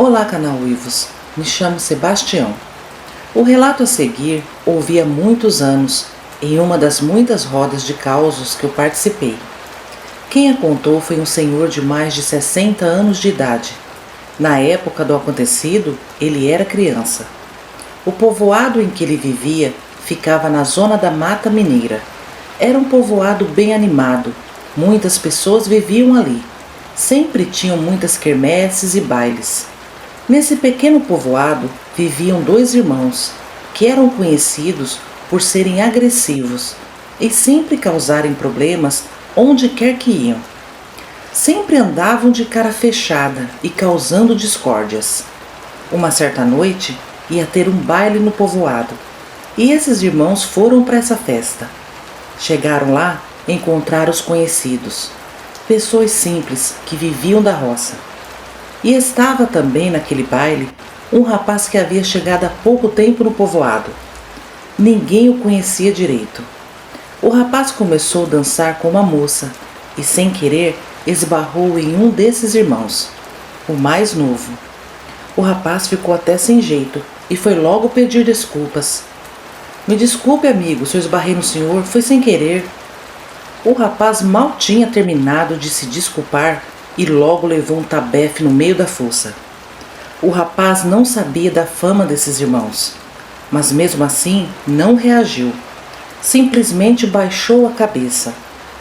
Olá, canal Uivos. Me chamo Sebastião. O relato a seguir ouvi há muitos anos em uma das muitas rodas de causos que eu participei. Quem a contou foi um senhor de mais de 60 anos de idade. Na época do acontecido, ele era criança. O povoado em que ele vivia ficava na zona da Mata Mineira. Era um povoado bem animado. Muitas pessoas viviam ali. Sempre tinham muitas quermesses e bailes. Nesse pequeno povoado viviam dois irmãos, que eram conhecidos por serem agressivos e sempre causarem problemas onde quer que iam. Sempre andavam de cara fechada e causando discórdias. Uma certa noite ia ter um baile no povoado, e esses irmãos foram para essa festa. Chegaram lá, encontraram os conhecidos, pessoas simples que viviam da roça. E estava também naquele baile um rapaz que havia chegado há pouco tempo no povoado. Ninguém o conhecia direito. O rapaz começou a dançar com uma moça e, sem querer, esbarrou em um desses irmãos, o mais novo. O rapaz ficou até sem jeito e foi logo pedir desculpas. "Me desculpe, amigo, se eu esbarrei no senhor, foi sem querer." O rapaz mal tinha terminado de se desculpar e logo levou um tabefe no meio da fossa. O rapaz não sabia da fama desses irmãos, mas mesmo assim não reagiu. Simplesmente baixou a cabeça.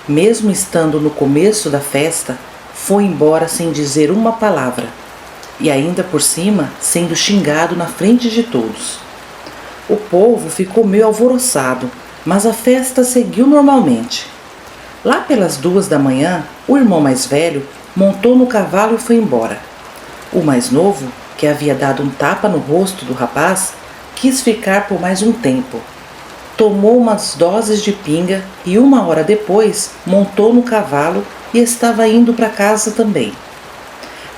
Mesmo estando no começo da festa, foi embora sem dizer uma palavra, e ainda por cima sendo xingado na frente de todos. O povo ficou meio alvoroçado, mas a festa seguiu normalmente. Lá pelas 2 da manhã, o irmão mais velho montou no cavalo e foi embora. O mais novo, que havia dado um tapa no rosto do rapaz, quis ficar por mais um tempo. Tomou umas doses de pinga e 1 hora depois montou no cavalo e estava indo para casa também.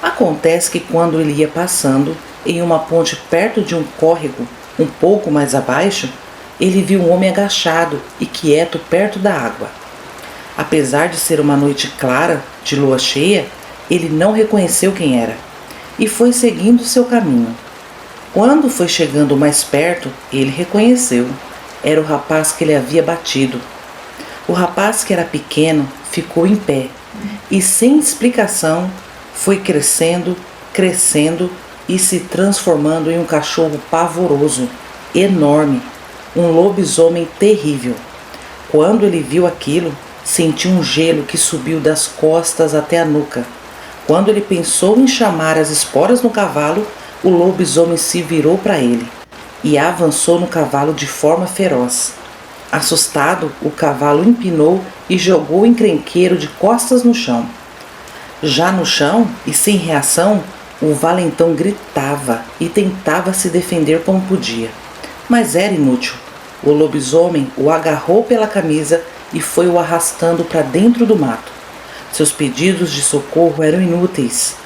Acontece que quando ele ia passando em uma ponte perto de um córrego um pouco mais abaixo, ele viu um homem agachado e quieto perto da água. Apesar de ser uma noite clara, de lua cheia, ele não reconheceu quem era e foi seguindo seu caminho. Quando foi chegando mais perto, ele reconheceu. Era o rapaz que ele havia batido. O rapaz, que era pequeno, ficou em pé e, sem explicação, foi crescendo, crescendo e se transformando em um cachorro pavoroso, enorme, um lobisomem terrível. Quando ele viu aquilo, sentiu um gelo que subiu das costas até a nuca. Quando ele pensou em chamar as esporas no cavalo, o lobisomem se virou para ele e avançou no cavalo de forma feroz. Assustado, o cavalo empinou e jogou o encrenqueiro de costas no chão. Já no chão e sem reação, o valentão gritava e tentava se defender como podia, mas era inútil. O lobisomem o agarrou pela camisa e foi o arrastando para dentro do mato. Seus pedidos de socorro eram inúteis,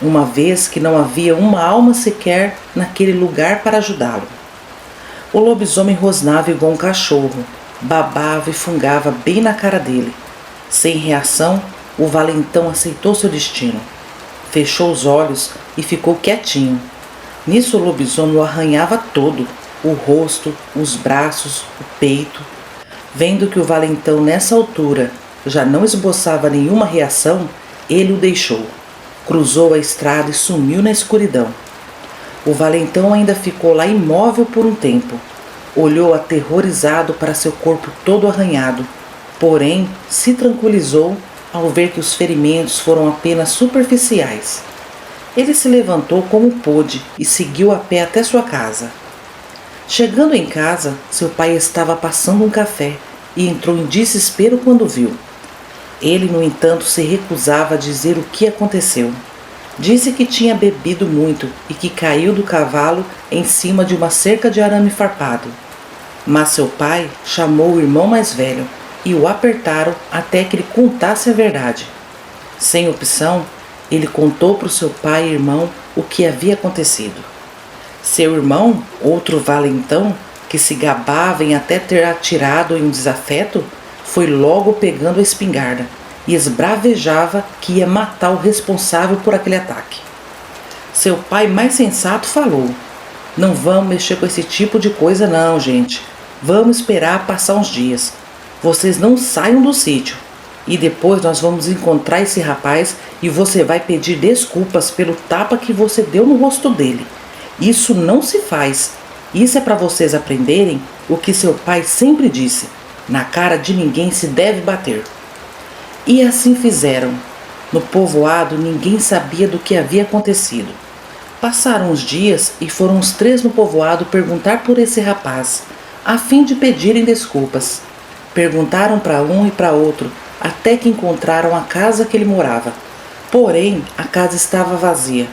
uma vez que não havia uma alma sequer naquele lugar para ajudá-lo. O lobisomem rosnava igual um cachorro, babava e fungava bem na cara dele. Sem reação, o valentão aceitou seu destino. Fechou os olhos e ficou quietinho. Nisso o lobisomem o arranhava todo, o rosto, os braços, o peito. Vendo que o valentão nessa altura já não esboçava nenhuma reação, ele o deixou. Cruzou a estrada e sumiu na escuridão. O valentão ainda ficou lá imóvel por um tempo. Olhou aterrorizado para seu corpo todo arranhado, porém se tranquilizou ao ver que os ferimentos foram apenas superficiais. Ele se levantou como pôde e seguiu a pé até sua casa. Chegando em casa, seu pai estava passando um café e entrou em desespero quando viu. Ele, no entanto, se recusava a dizer o que aconteceu. Disse que tinha bebido muito e que caiu do cavalo em cima de uma cerca de arame farpado. Mas seu pai chamou o irmão mais velho e o apertaram até que ele contasse a verdade. Sem opção, ele contou para o seu pai e irmão o que havia acontecido. Seu irmão, outro valentão, que se gabava em até ter atirado em um desafeto, foi logo pegando a espingarda e esbravejava que ia matar o responsável por aquele ataque. Seu pai mais sensato falou: não vamos mexer com esse tipo de coisa não, gente. Vamos esperar passar uns dias. Vocês não saiam do sítio. E depois nós vamos encontrar esse rapaz e você vai pedir desculpas pelo tapa que você deu no rosto dele. Isso não se faz. Isso é para vocês aprenderem o que seu pai sempre disse: na cara de ninguém se deve bater. E assim fizeram. No povoado ninguém sabia do que havia acontecido. Passaram uns dias e foram os 3 no povoado perguntar por esse rapaz, a fim de pedirem desculpas. Perguntaram para um e para outro, até que encontraram a casa que ele morava. Porém, a casa estava vazia.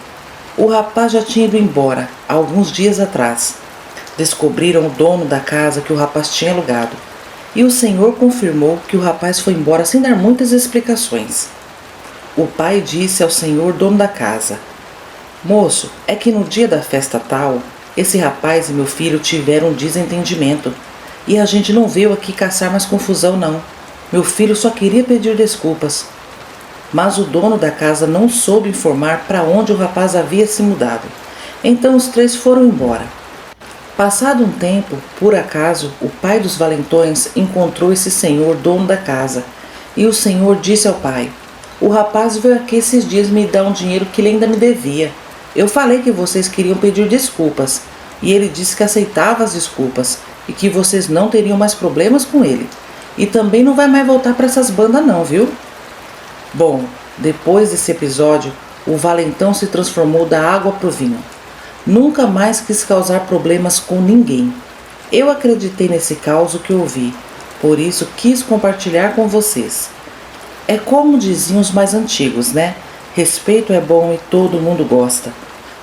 O rapaz já tinha ido embora, há alguns dias atrás. Descobriram o dono da casa que o rapaz tinha alugado. E o senhor confirmou que o rapaz foi embora sem dar muitas explicações. O pai disse ao senhor dono da casa: moço, é que no dia da festa tal, esse rapaz e meu filho tiveram um desentendimento. E a gente não veio aqui caçar mais confusão não. Meu filho só queria pedir desculpas. Mas o dono da casa não soube informar para onde o rapaz havia se mudado. Então os 3 foram embora. Passado um tempo, por acaso, o pai dos valentões encontrou esse senhor dono da casa. E o senhor disse ao pai: o rapaz veio aqui esses dias me dar um dinheiro que ele ainda me devia. Eu falei que vocês queriam pedir desculpas. E ele disse que aceitava as desculpas e que vocês não teriam mais problemas com ele. E também não vai mais voltar para essas bandas não, viu? Bom, depois desse episódio, o valentão se transformou da água pro vinho. Nunca mais quis causar problemas com ninguém. Eu acreditei nesse caos que ouvi, por isso quis compartilhar com vocês. É como diziam os mais antigos, né? Respeito é bom e todo mundo gosta.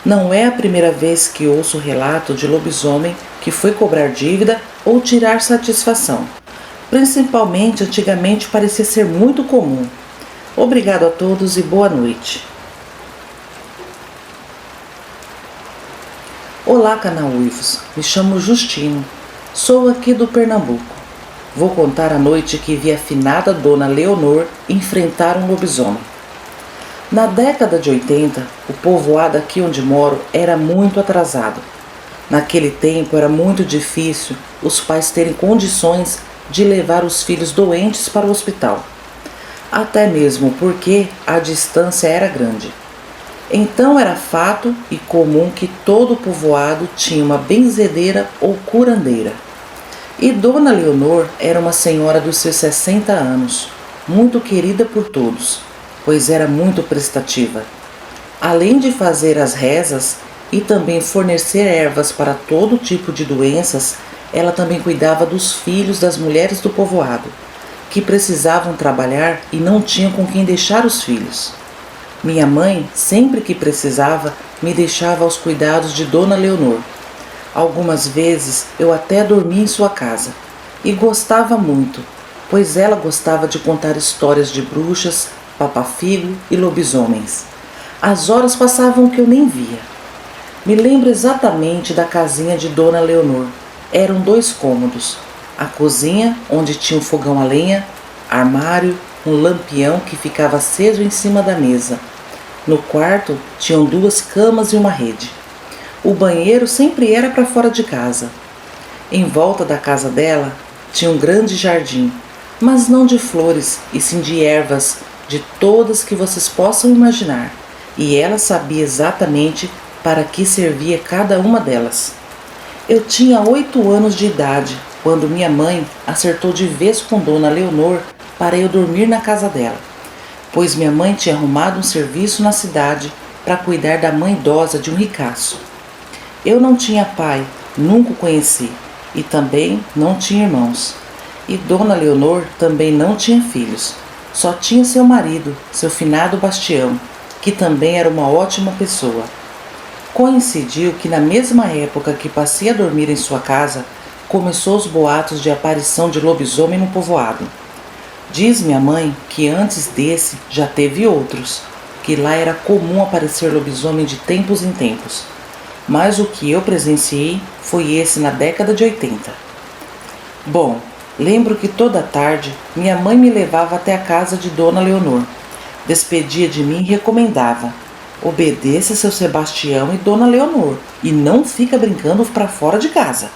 Não é a primeira vez que ouço o relato de lobisomem que foi cobrar dívida ou tirar satisfação. Principalmente antigamente parecia ser muito comum. Obrigado a todos e boa noite. Olá, canal Uivos. Me chamo Justino. Sou aqui do Pernambuco. Vou contar a noite que vi a finada Dona Leonor enfrentar um lobisomem. Na década de 80, o povoado aqui onde moro era muito atrasado. Naquele tempo era muito difícil os pais terem condições de levar os filhos doentes para o hospital. Até mesmo porque a distância era grande. Então era fato e comum que todo o povoado tinha uma benzedeira ou curandeira. E Dona Leonor era uma senhora dos seus 60 anos, muito querida por todos, pois era muito prestativa. Além de fazer as rezas e também fornecer ervas para todo tipo de doenças, ela também cuidava dos filhos das mulheres do povoado, que precisavam trabalhar e não tinham com quem deixar os filhos. Minha mãe, sempre que precisava, me deixava aos cuidados de Dona Leonor. Algumas vezes eu até dormia em sua casa, e gostava muito, pois ela gostava de contar histórias de bruxas, papafigo e lobisomens. As horas passavam que eu nem via. Me lembro exatamente da casinha de Dona Leonor. Eram 2 cômodos. A cozinha, onde tinha um fogão a lenha, armário, um lampião que ficava aceso em cima da mesa. No quarto tinham 2 camas e uma rede. O banheiro sempre era para fora de casa. Em volta da casa dela tinha um grande jardim, mas não de flores, e sim de ervas, de todas que vocês possam imaginar. E ela sabia exatamente para que servia cada uma delas. Eu tinha 8 anos de idade quando minha mãe acertou de vez com Dona Leonor para eu dormir na casa dela, pois minha mãe tinha arrumado um serviço na cidade para cuidar da mãe idosa de um ricaço. Eu não tinha pai, nunca o conheci, e também não tinha irmãos. E Dona Leonor também não tinha filhos, só tinha seu marido, seu finado Bastião, que também era uma ótima pessoa. Coincidiu que na mesma época que passei a dormir em sua casa, começou os boatos de aparição de lobisomem no povoado. Diz minha mãe que antes desse já teve outros, que lá era comum aparecer lobisomem de tempos em tempos. Mas o que eu presenciei foi esse na década de 80. Bom, lembro que toda tarde minha mãe me levava até a casa de Dona Leonor. Despedia de mim e recomendava: Obedeça seu Sebastião e Dona Leonor e não fica brincando para fora de casa.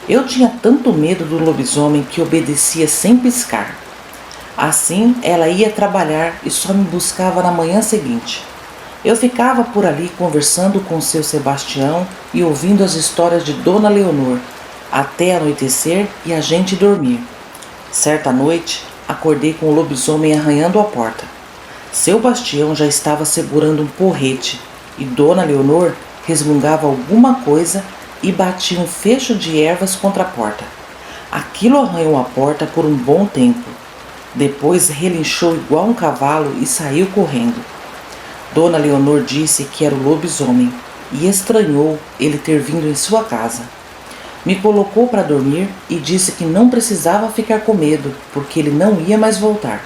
Eu tinha tanto medo do lobisomem que obedecia sem piscar. Assim, ela ia trabalhar e só me buscava na manhã seguinte. Eu ficava por ali conversando com seu Sebastião e ouvindo as histórias de Dona Leonor, até anoitecer e a gente dormir. Certa noite, acordei com o lobisomem arranhando a porta. Seu Bastião já estava segurando um porrete e Dona Leonor resmungava alguma coisa e batia um fecho de ervas contra a porta. Aquilo arranhou a porta por um bom tempo. Depois relinchou igual um cavalo e saiu correndo. Dona Leonor disse que era o lobisomem e estranhou ele ter vindo em sua casa. Me colocou para dormir e disse que não precisava ficar com medo, porque ele não ia mais voltar.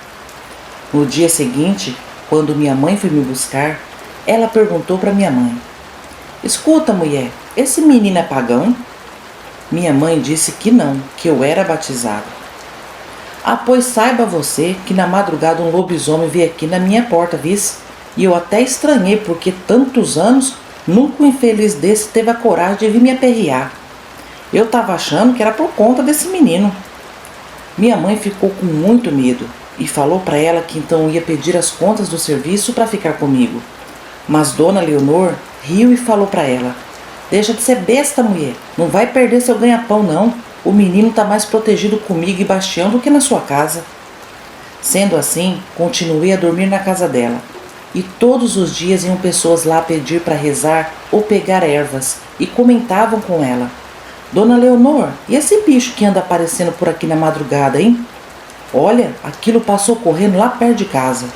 No dia seguinte, quando minha mãe foi me buscar, ela perguntou para minha mãe: "Escuta, mulher, esse menino é pagão?" Minha mãe disse que não, que eu era batizado. "Ah, pois saiba você que na madrugada um lobisomem veio aqui na minha porta, vice? E eu até estranhei, porque tantos anos nunca um infeliz desse teve a coragem de vir me aperrear. Eu estava achando que era por conta desse menino." Minha mãe ficou com muito medo e falou para ela que então ia pedir as contas do serviço para ficar comigo. Mas Dona Leonor riu e falou para ela: "Deixa de ser besta, mulher. Não vai perder seu ganha-pão, não. O menino está mais protegido comigo e Bastião do que na sua casa." Sendo assim, continuei a dormir na casa dela. E todos os dias iam pessoas lá pedir para rezar ou pegar ervas e comentavam com ela: "Dona Leonor, e esse bicho que anda aparecendo por aqui na madrugada, hein? Olha, aquilo passou correndo lá perto de casa."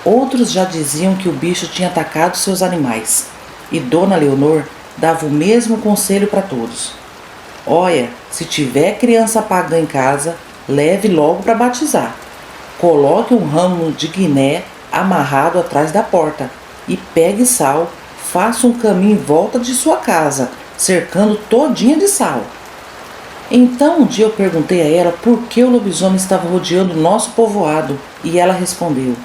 Outros já diziam que o bicho tinha atacado seus animais. E Dona Leonor dava o mesmo conselho para todos: "Olha, se tiver criança pagã em casa, leve logo para batizar. Coloque um ramo de guiné amarrado atrás da porta e pegue sal, faça um caminho em volta de sua casa, cercando todinha de sal." Então um dia eu perguntei a ela por que o lobisomem estava rodeando o nosso povoado e ela respondeu: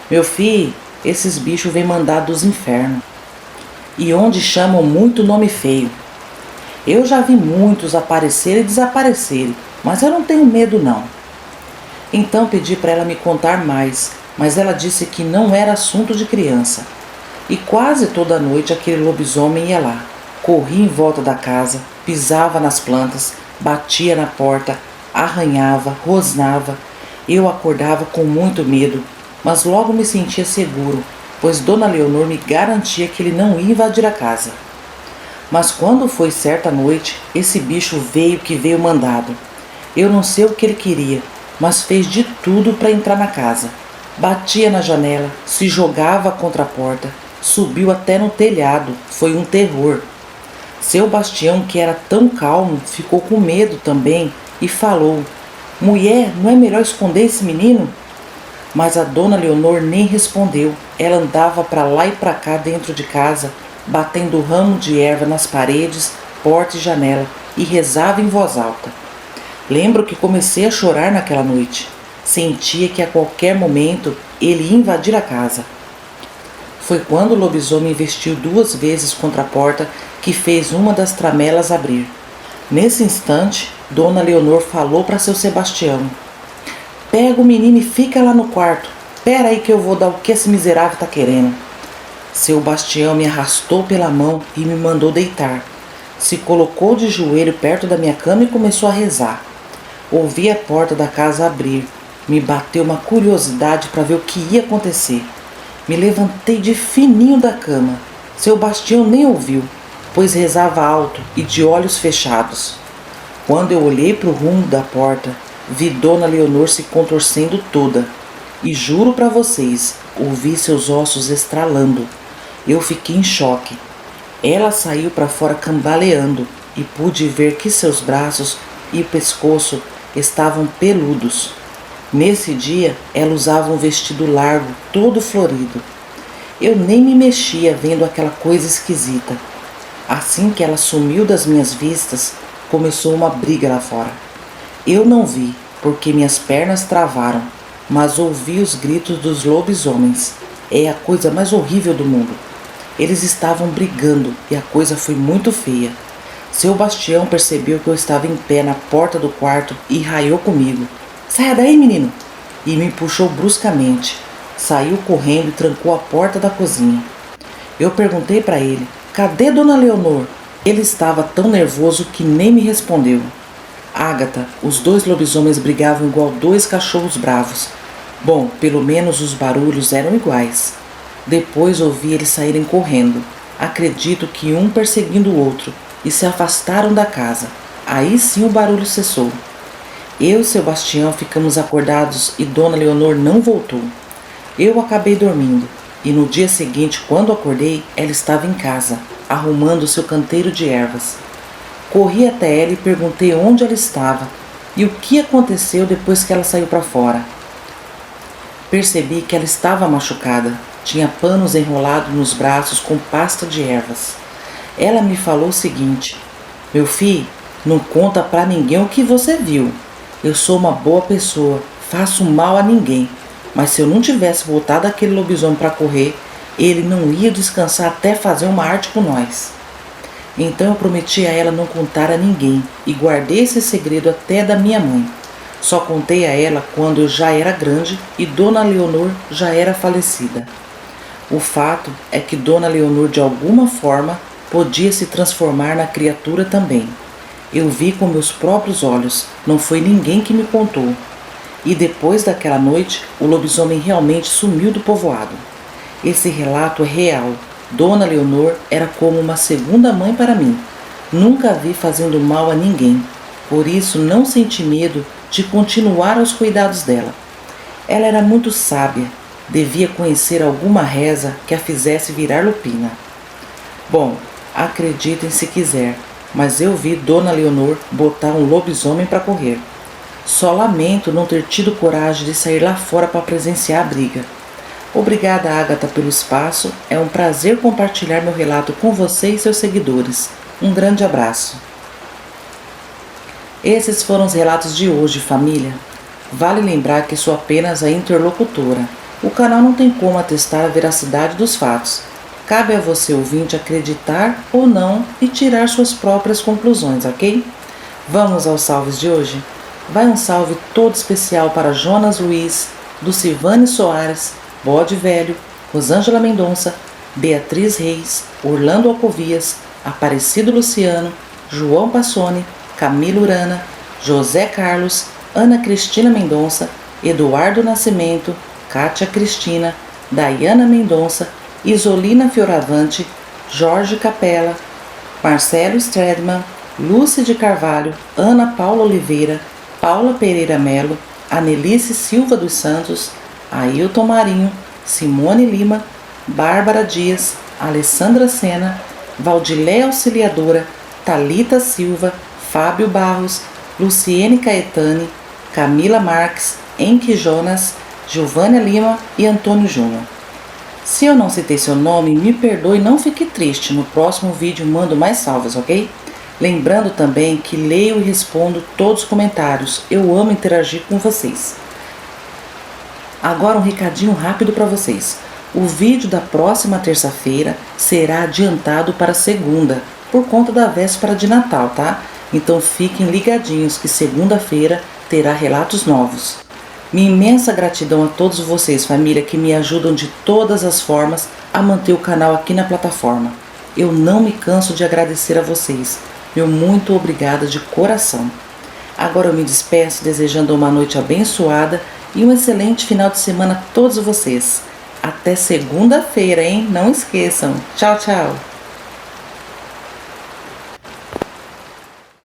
"Meu filho, esses bichos vêm mandados dos infernos e onde chamam muito nome feio. Eu já vi muitos aparecerem e desaparecerem, mas eu não tenho medo não." Então pedi para ela me contar mais, mas ela disse que não era assunto de criança. E quase toda noite aquele lobisomem ia lá, corria em volta da casa, pisava nas plantas, batia na porta, arranhava, rosnava. Eu acordava com muito medo, mas logo me sentia seguro, pois Dona Leonor me garantia que ele não ia invadir a casa. Mas quando foi certa noite, esse bicho veio que veio mandado. Eu não sei o que ele queria, mas fez de tudo para entrar na casa. Batia na janela, se jogava contra a porta, subiu até no telhado, foi um terror. Seu Bastião, que era tão calmo, ficou com medo também e falou: "Mulher, não é melhor esconder esse menino?" Mas a Dona Leonor nem respondeu. Ela andava para lá e para cá dentro de casa, batendo ramo de erva nas paredes, porta e janela, e rezava em voz alta. Lembro que comecei a chorar naquela noite. Sentia que a qualquer momento ele ia invadir a casa. Foi quando o lobisomem investiu 2 vezes contra a porta que fez uma das tramelas abrir. Nesse instante, Dona Leonor falou para seu Sebastião: "Pega o menino e fica lá no quarto. Pera aí que eu vou dar o que esse miserável está querendo." Seu Bastião me arrastou pela mão e me mandou deitar. Se colocou de joelho perto da minha cama e começou a rezar. Ouvi a porta da casa abrir. Me bateu uma curiosidade para ver o que ia acontecer. Me levantei de fininho da cama. Seu Bastião nem ouviu, pois rezava alto e de olhos fechados. Quando eu olhei para o rumo da porta, vi Dona Leonor se contorcendo toda. E juro para vocês, ouvi seus ossos estralando. Eu fiquei em choque. Ela saiu para fora cambaleando e pude ver que seus braços e pescoço estavam peludos. Nesse dia, ela usava um vestido largo, todo florido. Eu nem me mexia vendo aquela coisa esquisita. Assim que ela sumiu das minhas vistas, começou uma briga lá fora. Eu não vi, porque minhas pernas travaram, mas ouvi os gritos dos lobisomens. É a coisa mais horrível do mundo. Eles estavam brigando e a coisa foi muito feia. Seu Bastião percebeu que eu estava em pé na porta do quarto e raiou comigo. Saia daí, menino! E me puxou bruscamente. Saiu correndo e trancou a porta da cozinha. Eu perguntei para ele, cadê Dona Leonor? Ele estava tão nervoso que nem me respondeu. Ágata, os dois lobisomens brigavam igual dois cachorros bravos. Bom, pelo menos os barulhos eram iguais. Depois ouvi eles saírem correndo. Acredito que um perseguindo o outro, e se afastaram da casa. Aí sim o barulho cessou. Eu e seu Bastião ficamos acordados e Dona Leonor não voltou. Eu acabei dormindo, e no dia seguinte, quando acordei, ela estava em casa, arrumando seu canteiro de ervas. Corri até ela e perguntei onde ela estava e o que aconteceu depois que ela saiu para fora. Percebi que ela estava machucada, tinha panos enrolados nos braços com pasta de ervas. Ela me falou o seguinte: meu filho, não conta para ninguém o que você viu. Eu sou uma boa pessoa, faço mal a ninguém, mas se eu não tivesse voltado aquele lobisomem para correr, ele não ia descansar até fazer uma arte com nós. Então eu prometi a ela não contar a ninguém e guardei esse segredo até da minha mãe. Só contei a ela quando eu já era grande e Dona Leonor já era falecida. O fato é que Dona Leonor de alguma forma podia se transformar na criatura também. Eu vi com meus próprios olhos, não foi ninguém que me contou. E depois daquela noite, o lobisomem realmente sumiu do povoado. Esse relato é real. Dona Leonor era como uma segunda mãe para mim. Nunca a vi fazendo mal a ninguém. Por isso não senti medo de continuar aos cuidados dela. Ela era muito sábia. Devia conhecer alguma reza que a fizesse virar lupina. Bom, acreditem se quiser, mas eu vi Dona Leonor botar um lobisomem para correr. Só lamento não ter tido coragem de sair lá fora para presenciar a briga. Obrigada, Ágata, pelo espaço. É um prazer compartilhar meu relato com você e seus seguidores. Um grande abraço. Esses foram os relatos de hoje, família. Vale lembrar que sou apenas a interlocutora. O canal não tem como atestar a veracidade dos fatos. Cabe a você, ouvinte, acreditar ou não e tirar suas próprias conclusões, ok? Vamos aos salves de hoje? Vai um salve todo especial para Jonas Luiz, Dulcivane Soares, Bode Velho, Rosângela Mendonça, Beatriz Reis, Orlando Alcovias, Aparecido Luciano, João Passoni, Camila Urana, José Carlos, Ana Cristina Mendonça, Eduardo Nascimento, Kátia Cristina, Dayana Mendonça, Isolina Fioravante, Jorge Capella, Marcelo Stredman, Lúcia de Carvalho, Ana Paula Oliveira, Paula Pereira Melo, Anelice Silva dos Santos, Ailton Marinho, Simone Lima, Bárbara Dias, Alessandra Sena, Valdiléia Auxiliadora, Thalita Silva, Fábio Barros, Luciene Caetani, Camila Marques, Enque Jonas, Giovânia Lima e Antônio Júnior. Se eu não citei seu nome, me perdoe e não fique triste. No próximo vídeo mando mais salvas, ok? Lembrando também que leio e respondo todos os comentários. Eu amo interagir com vocês. Agora um recadinho rápido para vocês. O vídeo da próxima terça-feira será adiantado para segunda, por conta da véspera de Natal, tá? Então fiquem ligadinhos que segunda-feira terá relatos novos. Minha imensa gratidão a todos vocês, família, que me ajudam de todas as formas a manter o canal aqui na plataforma. Eu não me canso de agradecer a vocês. Meu muito obrigada de coração. Agora eu me despeço desejando uma noite abençoada e um excelente final de semana a todos vocês. Até segunda-feira, hein? Não esqueçam. Tchau, tchau.